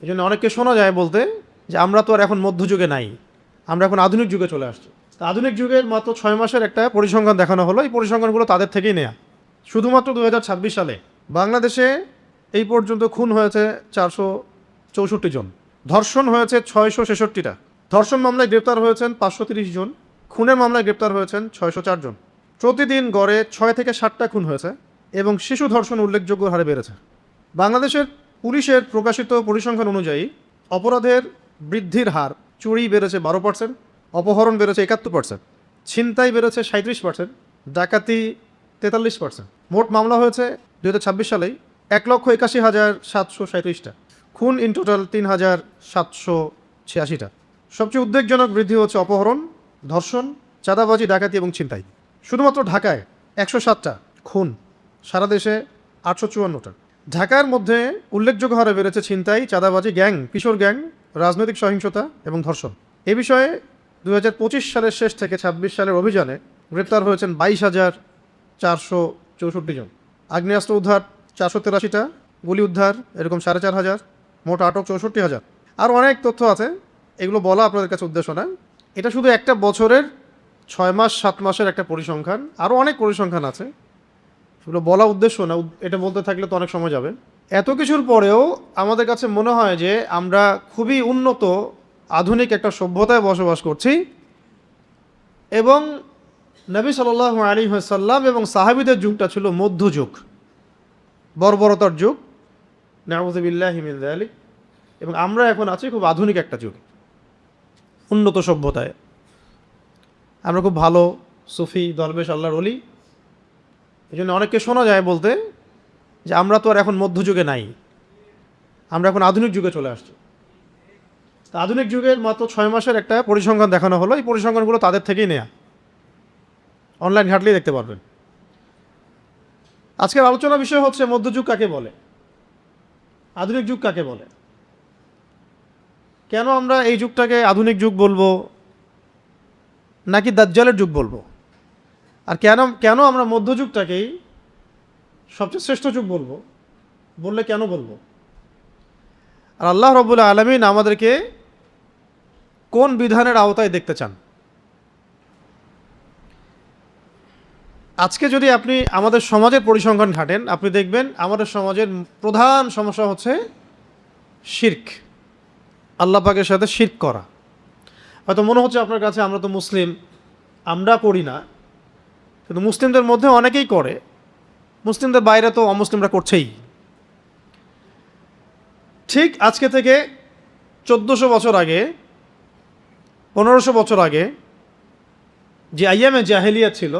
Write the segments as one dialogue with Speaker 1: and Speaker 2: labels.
Speaker 1: এই জন্য অনেককে শোনা যায় বলতে যে আমরা তো আর এখন মধ্যযুগে নাই, আমরা এখন আধুনিক যুগে চলে আসছি। তা আধুনিক যুগের মাত্র 6 মাসের একটা পরিসংখ্যান দেখানো হলো। এই পরিসংখ্যানগুলো তাদের থেকেই নেয়া। শুধুমাত্র 2026 সালে বাংলাদেশে এই পর্যন্ত খুন হয়েছে 464 জন, ধর্ষণ হয়েছে 666টা, ধর্ষণ মামলায় গ্রেপ্তার হয়েছেন 530 জন, খুনের মামলায় গ্রেপ্তার হয়েছেন 604 জন। প্রতিদিন গড়ে 6 থেকে 7টা খুন হয়েছে এবং শিশু ধর্ষণ উল্লেখযোগ্য হারে বেড়েছে। বাংলাদেশের পুলিশের প্রকাশিত পরিসংখ্যান অনুযায়ী অপরাধের বৃদ্ধির হার: চুরি বেড়েছে 12%, অপহরণ বেড়েছে 71%, ছিনতাই বেড়েছে 37%, ডাকাতি 43%। মোট মামলা হয়েছে 2026 সালেই 1,81,737টা, খুন ইন টোটাল 3,786টা। সবচেয়ে উদ্বেগজনক বৃদ্ধি হচ্ছে অপহরণ, ধর্ষণ, চাঁদাবাজি, ডাকাতি এবং ছিনতাই। শুধুমাত্র ঢাকায় 107টা খুন, সারা দেশে 854টা। ঢাকার মধ্যে উল্লেখযোগ্য হারে বেড়েছে ছিনতাই, চাঁদাবাজি, গ্যাং, কিশোর গ্যাং, রাজনৈতিক সহিংসতা এবং ধর্ষণ। এ বিষয়ে 2025 সালের শেষ থেকে 26 সালের অভিযানে গ্রেপ্তার হয়েছেন 22,464 জন। আগ্নেয়াস্ত্র উদ্ধার 483টা, গুলি উদ্ধার এরকম 4,500, মোট আটক 64,000। আরও অনেক তথ্য আছে, এগুলো বলা আপনাদের কাছে উদ্দেশ্য না। এটা শুধু একটা বছরের 6 মাস 7 মাসের একটা পরিসংখ্যান, আরও অনেক পরিসংখ্যান আছে, সেগুলো বলা উদ্দেশ্য না। এটা বলতে থাকলে তো অনেক সময় যাবে। এত কিছুর পরেও আমাদের কাছে মনে হয় যে আমরা খুবই উন্নত আধুনিক একটা সভ্যতায় বসবাস করছি এবং নবী সাল্লাল্লাহু আলাইহি ওয়াসাল্লাম এবং সাহাবীদের যুগটা ছিল মধ্যযুগ, বর্বরতার যুগ, নাউযু বিল্লাহি মিন যালিক। এবং আমরা এখন আছি খুব আধুনিক একটা যুগ, উন্নত সভ্যতায়। আমরা খুব ভালো সুফি, দরবেশ, আল্লাহর ওলি। এই জন্য অনেককে শোনা যায় বলতে যে আমরা তো আর এখন মধ্যযুগে নাই, আমরা এখন আধুনিক যুগে চলে আসছি। তা আধুনিক যুগের মাত্র 6 মাসের একটা পরিসংখ্যান দেখানো হলো। এই পরিসংখ্যানগুলো তাদের থেকেই নেয়া, অনলাইন ঘাটলেই দেখতে পারবেন। আজকের আলোচনা বিষয় হচ্ছে মধ্যযুগ কাকে বলে, আধুনিক যুগ কাকে বলে, কেন আমরা এই যুগটাকে আধুনিক যুগ বলবো নাকি দাজ্জালের যুগ বলবো, আর কেন আমরা মধ্যযুগটাকেই সবচেয়ে শ্রেষ্ঠ যুগ বলবো, বললে কেন বলবো। আর আল্লাহ রাব্বুল আলামিন আমাদেরকে কোন বিধানের আওতায় দেখতে চান। আজকে যদি আপনি আমাদের সমাজের পরিসংখ্যান ঘাটেন, আপনি দেখবেন আমাদের সমাজের প্রধান সমস্যা হচ্ছে শিরক, আল্লাহ পাকের সাথে শিরক করা। হয়তো মনে হচ্ছে আপনার কাছে আমরা তো মুসলিম, আমরা করি না, কিন্তু মুসলিমদের মধ্যে অনেকেই করে, মুসলিমদের বাইরে তো অমুসলিমরা করছেই। ঠিক আজকে থেকে 1400 বছর আগে, 1500 বছর আগে যে আইয়ামে জাহেলিয়া ছিল,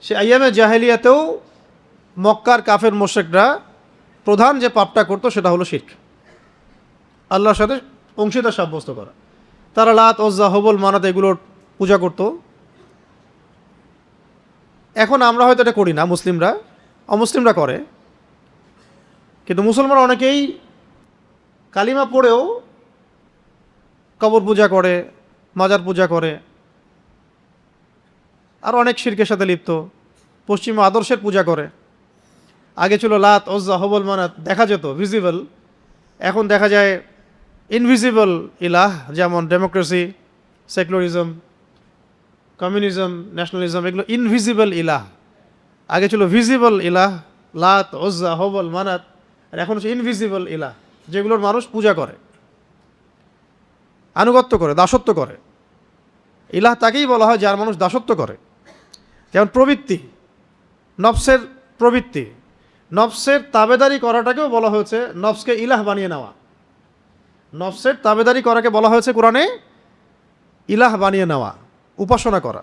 Speaker 1: সে আইয়ামে জাহেলিয়াতেও মক্কার কাফের মুশরিকরা প্রধান যে পাপটা করতো সেটা হলো শিরক, আল্লাহর সাথে অংশীদার সাব্যস্ত করা। তারা লাত, ওজ্জা, হবল, মানাত এগুলোর পূজা করত। এখন আমরা হয়তো এটা করি না, মুসলিমরা, অমুসলিমরা করে। কিন্তু মুসলমান অনেকেই কালিমা পড়েও কবর পূজা করে, মাজার পূজা করে, আর অনেক শিরকের সাথে লিপ্ত, পশ্চিমা আদর্শের পূজা করে। আগে ছিল লাত, ওজ্জা, হবল, মানাত দেখা যেত ভিজিবল, এখন দেখা যায় ইনভিজিবল ইলাহ, যেমন ডেমোক্রেসি, সেকুলারিজম, কমিউনিজম, ন্যাশনালিজম, এগুলো ইনভিজিবল ইলাহ। আগে ছিল ভিজিবল ইলাহ, লাত, ওজ্জা, হবল, মানাত, আর এখন হচ্ছে ইনভিজিবল ইলাহ, যেগুলোর মানুষ পূজা করে, আনুগত্য করে, দাসত্ব করে। ইলাহ তাকেই বলা হয় যার মানুষ দাসত্ব করে। যেমন প্রবৃত্তি, নফসের প্রবৃত্তি, নফসের তাবেদারি করাটাকেও বলা হয়েছে নফসকে ইলাহ বানিয়ে নেওয়া। নফসের তাবেদারি করাকে বলা হয়েছে কোরআনে ইলাহ বানিয়ে নেওয়া, উপাসনা করা।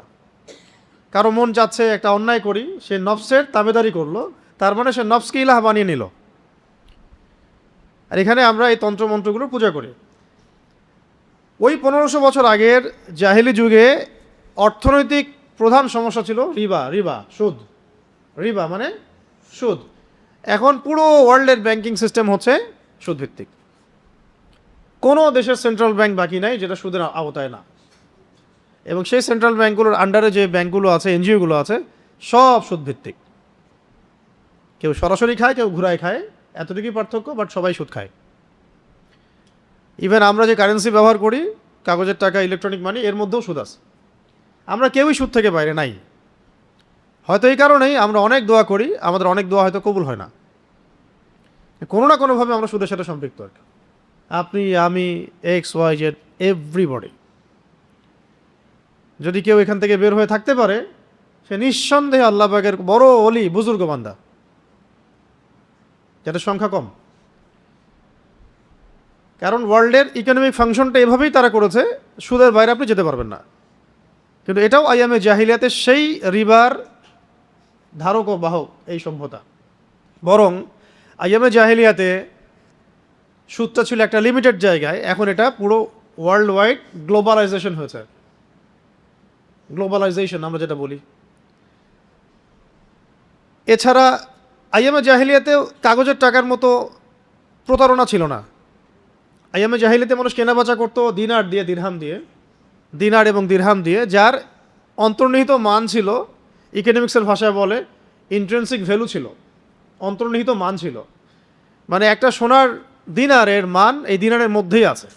Speaker 1: কারো মন চাচ্ছে একটা অন্যায় করি, সে নফসের তাবেদারি করলো, তার মানে সে নফসকে ইলাহ বানিয়ে নিল। আর এখানে আমরা এই তন্ত্রমন্ত্রগুলোর পূজা করি। ওই 1500 বছর আগের জাহেলি যুগে অর্থনৈতিক প্রধান সমস্যা ছিল রিবা, সুদ। রিবা মানে সুদ। এখন পুরো ওয়ার্ল্ডের ব্যাংকিং সিস্টেম হচ্ছে সুদভিত্তিক। কোনো দেশের সেন্ট্রাল ব্যাংক বাকি নাই যেটা সুদের আওতায় না। এবং সেই সেন্ট্রাল ব্যাংকগুলোর আন্ডারে যে ব্যাংকগুলো আছে, এনজিওগুলো আছে, সব সুদভিত্তিক। কেউ সরাসরি খায়, কেউ ঘুরায় খায়, এতটুকুই পার্থক্য, বাট সবাই সুদ খায়। ইভেন আমরা যে কারেন্সি ব্যবহার করি, কাগজের টাকা, ইলেকট্রনিক মানি, এর মধ্যেও সুদ আছে। আমরা কেউই সুদ থেকে বাইরে নাই। হয়তো এই কারণেই আমরা অনেক দোয়া করি, আমাদের অনেক দোয়া হয়তো কবুল হয় না, কোনো না কোনোভাবে আমরা সুদের সাথে সম্পৃক্ত আর কি। আপনি, আমি, XYZ, এভরিবডি। যদি কেউ এখান থেকে বের হয়ে থাকতে পারে, সে নিঃসন্দেহে আল্লাহ পাকের বড় অলি, বুজুর্গ বান্দা, যাদের সংখ্যা কম। কারণ ওয়ার্ল্ডের ইকোনমিক ফাংশনটা এভাবেই তারা করেছে, সুদের বাইরে আপনি যেতে পারবেন না। কিন্তু এটাও আইয়ামে জাহিলিয়াতে সেই রিবার ধারক ও বাহক এই সভ্যতা। বরং আইয়ামে জাহিলিয়াতে সুদটা ছিল একটা লিমিটেড জায়গায়, এখন এটা পুরো ওয়ার্ল্ড ওয়াইড গ্লোবালাইজেশন হয়েছে। গ্লোবালাইজেশন আমরা যেটা বলি। এছাড়া আইয়ামে জাহিলিয়াতেও কাগজের টাকার মতো প্রতারণা ছিল না। আইয়ামে জাহিলিয়াতে মানুষ কেনাবেচা করতো দিনার দিয়ে, দিরহাম দিয়ে, দিনার এবং দিরহাম দিয়ে, যার অন্তর্নিহিত মান ছিল, ইকোনমিক্সের ভাষায় বলে ইন্ট্রেন্সিক ভ্যালু ছিল, অন্তর্নিহিত মান ছিল। মানে একটা সোনার দিনারের মান এই দিনারের মধ্যেই আছে।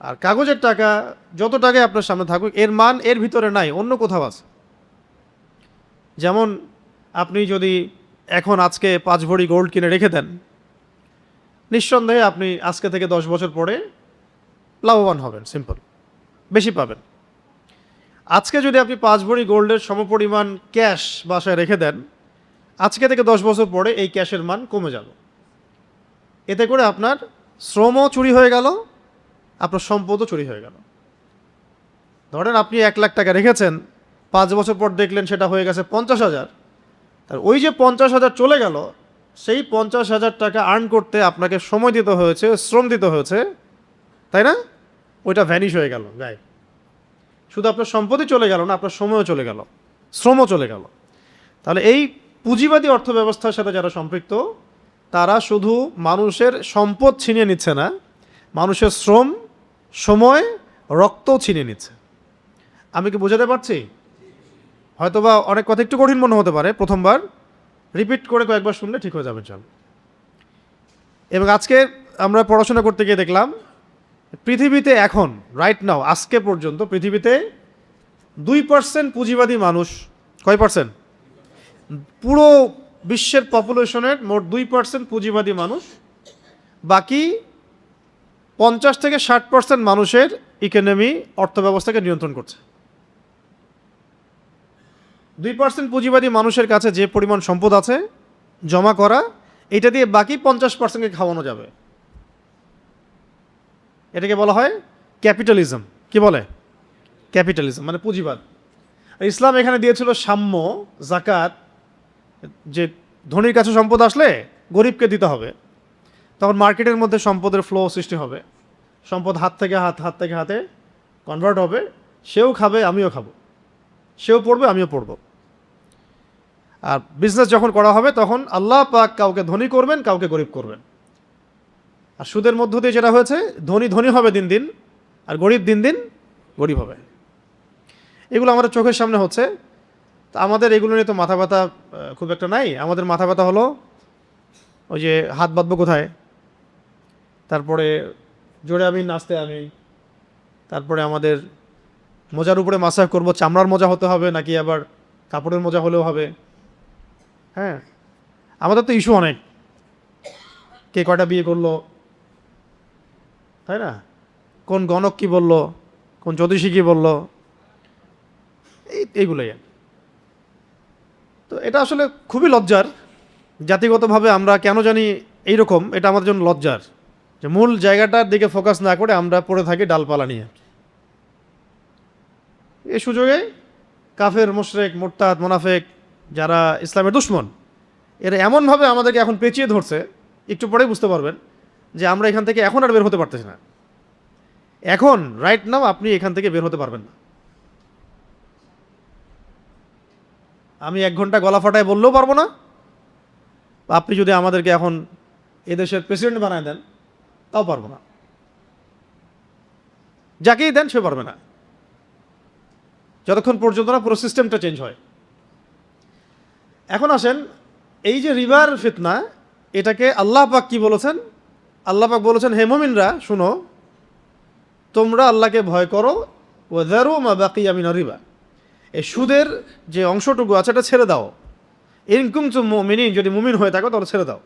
Speaker 1: আর কাগজের টাকা যত টাকায় আপনার সামনে থাকুক, এর মান এর ভিতরে নাই, অন্য কোথাও আছে। যেমন আপনি যদি এখন আজকে 5 ভরি গোল্ড কিনে রেখে দেন, নিঃসন্দেহে আপনি আজকে থেকে 10 বছর পরে লাভবান হবেন, সিম্পল, বেশি পাবেন। আজকে যদি আপনি 5 ভরি গোল্ডের সমপরিমাণ ক্যাশ বাসায় রেখে দেন, আজকে থেকে 10 বছর পরে এই ক্যাশের মান কমে যাবে। এতে করে আপনার শ্রমও চুরি হয়ে গেল, আপনার সম্পদও চুরি হয়ে গেল। ধরেন আপনি 1 লাখ টাকা রেখেছেন, 5 বছর পর দেখলেন সেটা হয়ে গেছে 50,000। আর ওই যে 50,000 চলে গেল, সেই 50,000 টাকা আর্ন করতে আপনাকে সময় দিতে হয়েছে, শ্রম দিতে হয়েছে, তাই না? ওইটা ভ্যানিশ হয়ে গেল গায়ে। শুধু আপনার সম্পত্তি চলে গেল না, আপনার সময়ও চলে গেল, শ্রমও চলে গেল। তাহলে এই পুঁজিবাদী অর্থব্যবস্থার সাথে যারা সম্পৃক্ত, তারা শুধু মানুষের সম্পদ ছিনিয়ে নিচ্ছে না, মানুষের শ্রম, সময়, রক্তও ছিনিয়ে নিচ্ছে। আমি কি বোঝাতে পারছি? হয়তোবা অনেক কথা একটু কঠিন মনে হতে পারে, প্রথমবার রিপিট করে কয়েকবার শুনলে ঠিক হয়ে যাবে চল। এবং আজকে আমরা পড়াশোনা করতে গিয়ে দেখলাম, পৃথিবীতে এখন রাইট নাও, আজকে পর্যন্ত পৃথিবীতে 2% পুঁজিবাদী মানুষ। কয় পার্সেন্ট? পুরো বিশ্বের পপুলেশনের মোট 2% পুঁজিবাদী মানুষ। বাকি 50 থেকে 60% মানুষের ইকোনমি, অর্থব্যবস্থাকে নিয়ন্ত্রণ করছে। 2% পুঁজিবাদী মানুষের কাছে যে পরিমাণ সম্পদ আছে জমা করা, এটা দিয়ে বাকি 50%কে খাওয়ানো যাবে। এটাকে বলা হয় ক্যাপিটালিজম। কি বলে? ক্যাপিটালিজম মানে পুঁজিবাদ। ইসলাম এখানে দিয়েছিল সাম্য, জাকাত, যে ধনীর কাছে সম্পদ আসলে গরিবকে দিতে হবে। তখন মার্কেটের মধ্যে সম্পদের ফ্লো সৃষ্টি হবে, সম্পদ হাত থেকে হাতে কনভার্ট হবে, সেও খাবে, আমিও খাবো, সেও পড়বে, আমিও পড়ব। আর বিজনেস যখন করা হবে, তখন আল্লাহ পাক কাউকে ধনী করবেন, কাউকে গরিব করবেন। আর সুদের মধ্য দিয়ে যেটা হয়েছে, ধনী ধনী হবে দিন দিন, আর গরিব দিন দিন গরিব হবে। এগুলো আমাদের চোখের সামনে হচ্ছে। তা আমাদের এগুলো নিয়ে তো মাথা ব্যথা খুব একটা নাই। আমাদের মাথা ব্যথা হলো ওই যে হাত বাঁধবো কোথায়, তারপরে জোরে আমি, নাচতে আমি, তারপরে আমাদের মোজার উপরে মাসাজ করব, চামড়ার মোজা হতে হবে নাকি আবার কাপড়ের মোজা হলেও হবে। হ্যাঁ, আমাদের তো ইস্যু অনেক, কে কয়টা বিয়ে করলো, তাই না? কোন গণক কি বলল, কোন জ্যোতিষী কি বলল, এইগুলোই। তো এটা আসলে খুবই লজ্জার। জাতিগতভাবে আমরা কেন জানি এইরকম, এটা আমাদের জন্য লজ্জার, যে মূল জায়গাটার দিকে ফোকাস না করে আমরা পড়ে থাকি ডালপালা নিয়ে। এই সুযোগে কাফের, মুশরিক, মুরতাদ, মুনাফিক, যারা ইসলামের দুশমন, এরা এমনভাবে আমাদেরকে এখন পেঁচিয়ে ধরছে, একটু পরেই বুঝতে পারবেন যে আমরা এখান থেকে এখন আর বের হতে পারতেছি না। এখন রাইট নাও আপনি এখান থেকে বের হতে পারবেন না। আমি 1 ঘন্টা গলা ফাটায় বললেও পারবো না। আপনি যদি আমাদেরকে এখন এদেশের প্রেসিডেন্ট বানায় দেন, তাও পারবো না। যাকেই দেন সে পারবে না, যতক্ষণ পর্যন্ত না পুরো সিস্টেমটা চেঞ্জ হয়। এখন আসেন, এই যে রিবার ফিতনা, এটাকে আল্লাহ পাক কি বলেছেন? আল্লাহ পাক বলেছেন, হে মুমিনরা শুনো, তোমরা আল্লাহকে ভয় করো, ওয়াযারু মা বাকিয়া মিনার রিবা, এই সুদের যে অংশটুকু আছে এটা ছেড়ে দাও। ইন কুনতুম মুমিনিন, যদি মুমিন হয়ে থাকো তাহলে ছেড়ে দাও।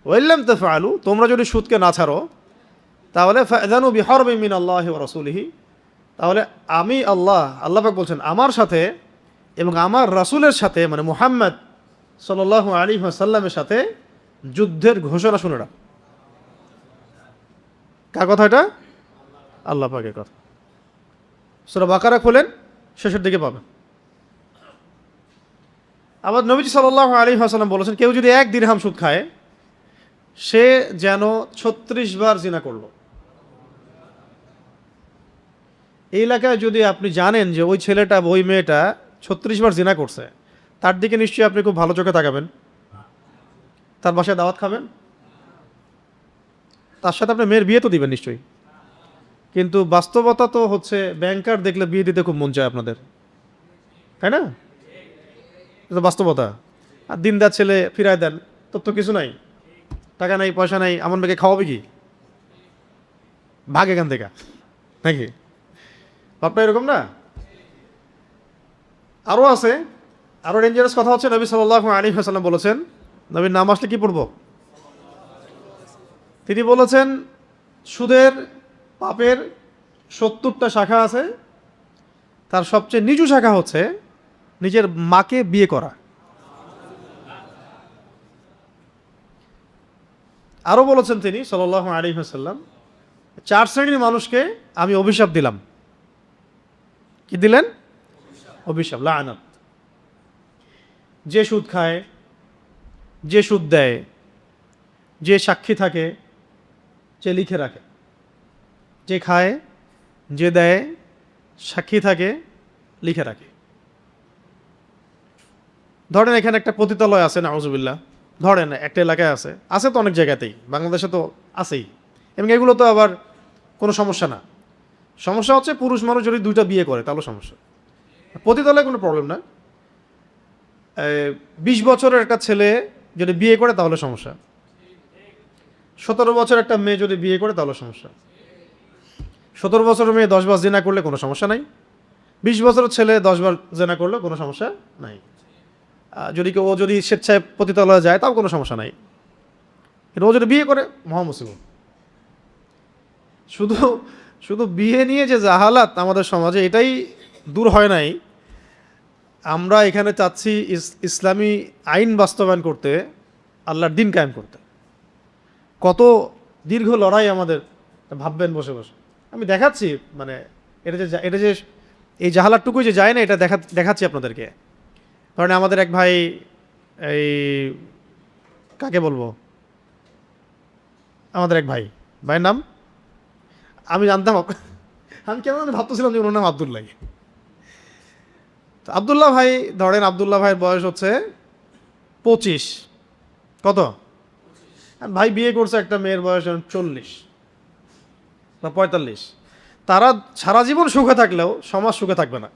Speaker 1: ওয়া ইল্লাম তাফআলু, তোমরা যদি সুদকে না ছাড়ো তাহলে ফাযানু বিহারবিন মিনাল্লাহি ওয়া রাসূলিহি, তাহলে আমি আল্লাহ পাক বলছেন আমার সাথে এবং আমার রাসূলের সাথে, মানে মুহাম্মদ সাল্লাল্লাহু আলাইহি ওয়াসাল্লামের সাথে যুদ্ধের ঘোষণা শুনে রাখ। কার কথা এটা? আল্লাহ পাকের কথা। সূরা বাকারা খোলেন, শেষের দিকে পাবেন। আবার নবীজি সাল্লাল্লাহু আলাইহি ওয়াসাল্লাম বলেছেন, কেউ যদি 1 দিরহাম সুদ খায় সে যেন 36 বার জিনা করলো। এই এলাকায় যদি আপনি জানেন যে ওই ছেলেটা ওই মেয়েটা 36 বার জিনা করছে, তার দিকে নিশ্চয়ই আপনি খুব ভালো চোখে তাকাবেন, তার বাসায় দাওয়াত খাবেন, তার সাথে আপনি মেয়ের বিয়ে তো দিবেন নিশ্চয়ই। কিন্তু বাস্তবতা তো হচ্ছে ব্যাংকার দেখলে বিয়ে দিতে খুব মন চায় আপনাদের, তাই না? এটা বাস্তবতা। আর দিনদার ছেলে ফিরায় দেন, তোর তো কিছু নাই, টাকা নাই, পয়সা নাই, এমন মেয়েকে খাওয়াবে কি? ভাগ এখান থেকে, নাকি? আপনার এরকম না? আরও আছে, আরও ডেঞ্জারাস কথা হচ্ছে, নবী সাল্লাল্লাহু আলাইহি ওয়াসাল্লাম বলেছেন, নবীর নাম আসলে কি পড়ব? তিনি বলেছেন, সুদের পাপের 70টা শাখা আছে, তার সবচেয়ে নিচু শাখা হচ্ছে নিজের মাকে বিয়ে করা। আরও বলেছেন তিনি সাল্লাল্লাহু আলাইহি ওয়াসাল্লাম, 4 শ্রেণীর মানুষকে আমি অভিশাপ দিলাম। কি দিলেন? অভিশাপ, লাআনাত। যে সুদ খায়, যে সুদ দেয়, যে সাক্ষী থাকে, যে লিখে রাখে। যে খায়, যে দেয়, সাক্ষী থাকে, লিখে রাখে। ধরেন এখানে একটা পতিতালয় আছে, নাউজুবিল্লাহ, ধরেন একটা এলাকায় আছে, আছে তো অনেক জায়গাতেই, বাংলাদেশে তো আছেই, এবং এগুলো তো আবার কোনো সমস্যা না। সমস্যা হচ্ছে পুরুষ মানুষ যদি 2টা বিয়ে করে তাহলে সমস্যা। পতিতালয়ে কোনো প্রবলেম না। 20 বছরের একটা ছেলে যদি বিয়ে করে তাহলে সমস্যা, 17 বছরের একটা মেয়ে যদি বিয়ে করে তাহলে সমস্যা। 17 বছরের মেয়ে 10 বার জিনা করলে কোনো সমস্যা নাই, 20 বছরের ছেলে 10 বার জিনা করলে কোনো সমস্যা নাই। ও যদি স্বেচ্ছায় পতিতালয়ে যায় তাও কোনো সমস্যা নাই, কিন্তু ও যদি বিয়ে করে মহামুসিবত। শুধু শুধু বিয়ে নিয়ে যে জাহালাত আমাদের সমাজে, এটাই দূর হয় নাই। আমরা এখানে চাচ্ছি ইসলামী আইন বাস্তবায়ন করতে, আল্লাহর দিন কায়েম করতে। কত দীর্ঘ লড়াই আমাদের, ভাববেন বসে বসে। আমি দেখাচ্ছি, মানে এটা যে এই জাহালাতটুকুই যে যায় না, এটা দেখাচ্ছি আপনাদেরকে। কারণ আমাদের এক ভাই, এই কাকে বলবো, আমাদের এক ভাইয়ের নাম আমি জানতাম, আমি কেমন ভাবতেছিলাম যে ওনার নাম আবদুল্লাহ। তো আবদুল্লাহ ভাই, ধরেন আবদুল্লাহ ভাইয়ের বয়স হচ্ছে 25, কত? ভাই বিয়ে করছে একটা মেয়ের বয়স 40 বা 45। তারা সারা জীবন সুখে থাকলেও সমাজ সুখে থাকবে না।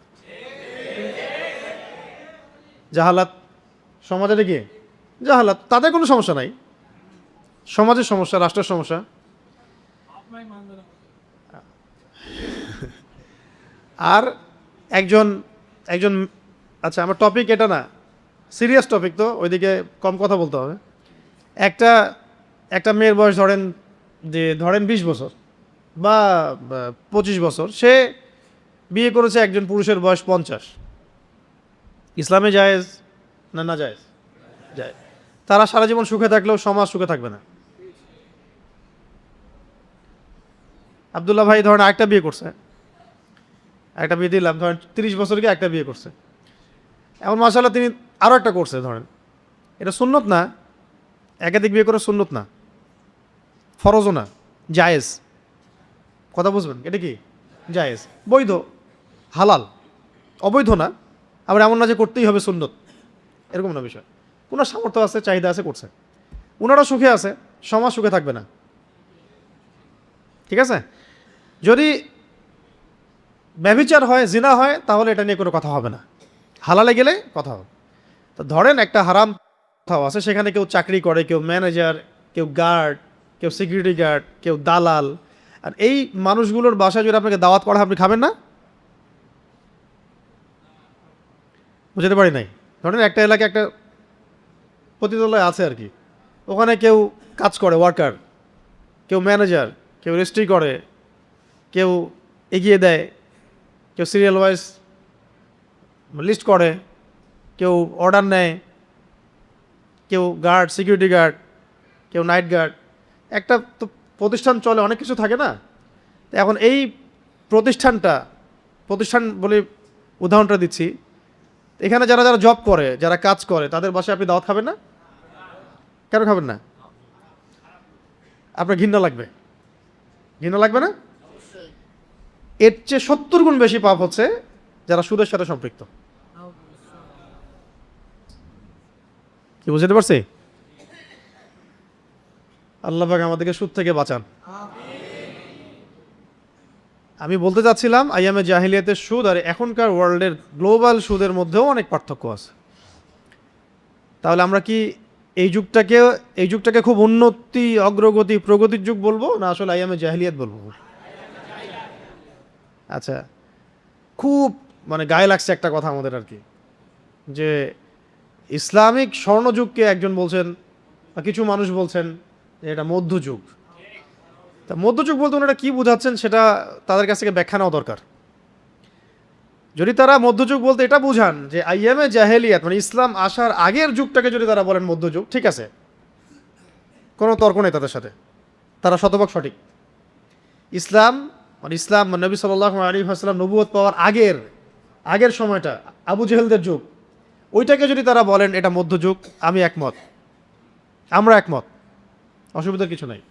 Speaker 1: জাহালাত, সমাজের কি জাহালাত, তাদের কোনো সমস্যা নাই, সমাজের সমস্যা, রাষ্ট্রের সমস্যা। আর একজন আচ্ছা, আমার টপিক এটা না, সিরিয়াস টপিক, তো ওইদিকে কম কথা বলতে হবে। একটা মেয়ের বয়স ধরেন 20 বছর বা 25 বছর, সে বিয়ে করেছে একজন পুরুষের বয়স 50। ইসলামে জায়েজ না জায়েজ? জায়েজ। তারা সারা জীবন সুখে থাকলেও সমাজ সুখে থাকবে না। আবদুল্লাহ ভাই ধরেন একটা বিয়ে করছে, একটা বিয়ে দিলাম, ধরেন 30 বছর গিয়ে একটা বিয়ে করছে, এমন মাশাআল্লাহ তিনি আরও একটা করছে, ধরেন এটা সুন্নত না, একাধিক বিয়ে করে সুন্নত না, ফরজও না, জায়েজ। কথা বুঝবেন, এটা কি জায়েজ, বৈধ, হালাল, অবৈধ না। আবার এমন না যে করতেই হবে সুন্নত, এরকম না বিষয়। ওনার সামর্থ্য আছে, চাহিদা আছে, করছে, ওনারা সুখে আছে, সমাজ সুখে থাকবে না। ঠিক আছে? যদি ব্যভিচার হয়, জিনা হয়, তাহলে এটা নিয়ে কোনো কথা হবে না, হালালে গেলে কথা হবে। তো ধরেন একটা হারাম কোথাও আছে, সেখানে কেউ চাকরি করে, কেউ ম্যানেজার, কেউ গার্ড, কেউ সিকিউরিটি গার্ড, কেউ দালাল। আর এই মানুষগুলোর বাসায় যদি আপনাকে দাওয়াত করা হয়, আপনি খাবেন না? বুঝতে পারি নাই। ধরেন একটা এলাকায় একটা পতিতালয় আছে আর কি, ওখানে কেউ কাজ করে, ওয়ার্কার, কেউ ম্যানেজার, কেউ রেজিস্ট্রি করে, কেউ এগিয়ে দেয়, কেউ সিরিয়াল ওয়াইজ লিস্ট করে, কেউ অর্ডার নেয়, কেউ গার্ড, সিকিউরিটি গার্ড, কেউ নাইট গার্ড। একটা তো প্রতিষ্ঠান চলে, অনেক কিছু থাকে না? এখন এই প্রতিষ্ঠান বলে উদাহরণটা দিচ্ছি, এখানে যারা যারা জব করে, যারা কাজ করে, তাদের বাসায় আপনি দাওয়াত খাবেন না? কেন খাবেন না? আপনার ঘৃণা লাগবে, ঘৃণা লাগবে না? এর চেয়ে 70 গুণ বেশি পাপ হচ্ছে যারা সুদের সাথে সম্পৃক্ত। কি বুঝতে পারছি? আল্লাহ পাক আমাদেরকে সুদ থেকে বাঁচান। আমি বলতে চাচ্ছিলাম আইয়ামে জাহিলিয়াতের সুদ আর এখনকার ওয়ার্ল্ডের গ্লোবাল সুদের মধ্যেও অনেক পার্থক্য আছে। তাহলে আমরা কি এই যুগটাকে খুব উন্নতি, অগ্রগতি, প্রগতির যুগ বলবো, না আসলে আইয়ামে জাহিলিয়াত বলবো? আচ্ছা, খুব মানে গায়ে লাগছে একটা কথা আমাদের আর কি, যে ইসলামিক স্বর্ণযুগকে একজন বলছেন বা কিছু মানুষ বলছেন যে এটা মধ্যযুগ। তা মধ্যযুগ বলতে ওনারা কি বোঝাচ্ছেন সেটা তাদের কাছ থেকে ব্যাখ্যা নেওয়া দরকার। যদি তারা মধ্যযুগ বলতে এটা বুঝান যে আইয়ামে জাহেলিয়াত মানে ইসলাম আসার আগের যুগটাকে যদি তারা বলেন মধ্যযুগ, ঠিক আছে, কোনো তর্ক নেই তাদের সাথে, তারা শতভাগ সঠিক। ইসলাম মানে নবী সাল্লাল্লাহু আলাইহি ওয়াসাল্লাম নবুয়ত পাওয়ার আগের সময়টা, আবু জেহেলদের যুগ, ওইটাকে যদি তারা বলেন এটা মধ্যযুগ, আমি একমত, আমরা একমত, অসুবিধার কিছু নাই।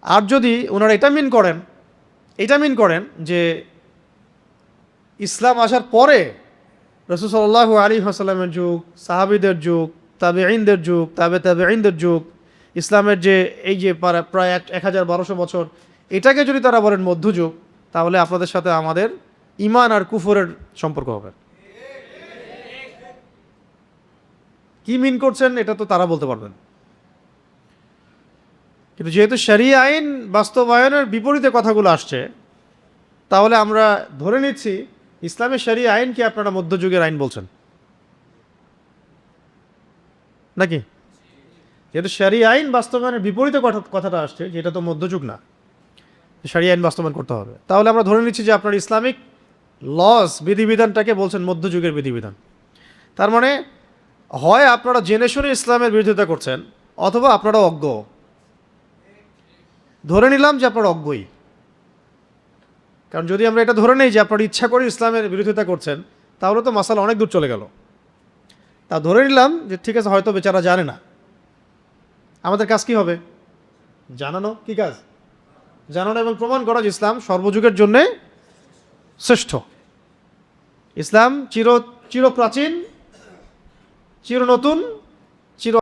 Speaker 1: আর যদি ওনারা এটা মিন করেন যে ইসলাম আসার পরে রাসূল সাল্লাল্লাহু আলাইহি ওয়াসাল্লামের যুগ, সাহাবীদের যুগ, তাবেঈনদের যুগ, তাবেঈনদের যুগ, ইসলামের যে এই যে প্রায় 1200 বছর, এটাকে যদি তারা বলেন মধ্যযুগ, তাহলে আপনাদের সাথে আমাদের ঈমান আর কুফরের সম্পর্ক হবে। কি মিন করছেন এটা তো তারা বলতে পারবেন। কিন্তু যেহেতু শরিয়া আইন বাস্তবায়নের বিপরীতে কথাগুলো আসছে, তাহলে আমরা ধরে নিচ্ছি ইসলামের শরিয়া আইনকে আপনারা মধ্যযুগের আইন বলছেন নাকি? যেহেতু শরিয়া আইন বাস্তবায়নের বিপরীতে কথাটা আসছে, যেটা তো মধ্যযুগ না, শরিয়া আইন বাস্তবায়ন করতে হবে, তাহলে আমরা ধরে নিচ্ছি যে আপনার ইসলামিক লস, বিধিবিধানটাকে বলছেন মধ্যযুগের বিধিবিধান। তার মানে হয় আপনারা জেনে শুনে ইসলামের বিরোধিতা করছেন, অথবা আপনারা অজ্ঞ। ধরে নিলাম যে আপনারা অজ্ঞই, কারণ যদি আমরা এটা ধরে নেই যে আপনারা ইচ্ছা করে ইসলামের বিরোধিতা করছেন, তাহলে তো মাসালা অনেক দূর চলে গেল। তা ধরে নিলাম যে ঠিক আছে, হয়তো বেচারা জানে না, আমাদের কাজ কি হবে? জানানো। কি কাজ? জানানো এবং প্রমাণ করা যে ইসলাম সর্বযুগের জন্যে শ্রেষ্ঠ। ইসলাম চিরপ্রাচীন, চির নতুন,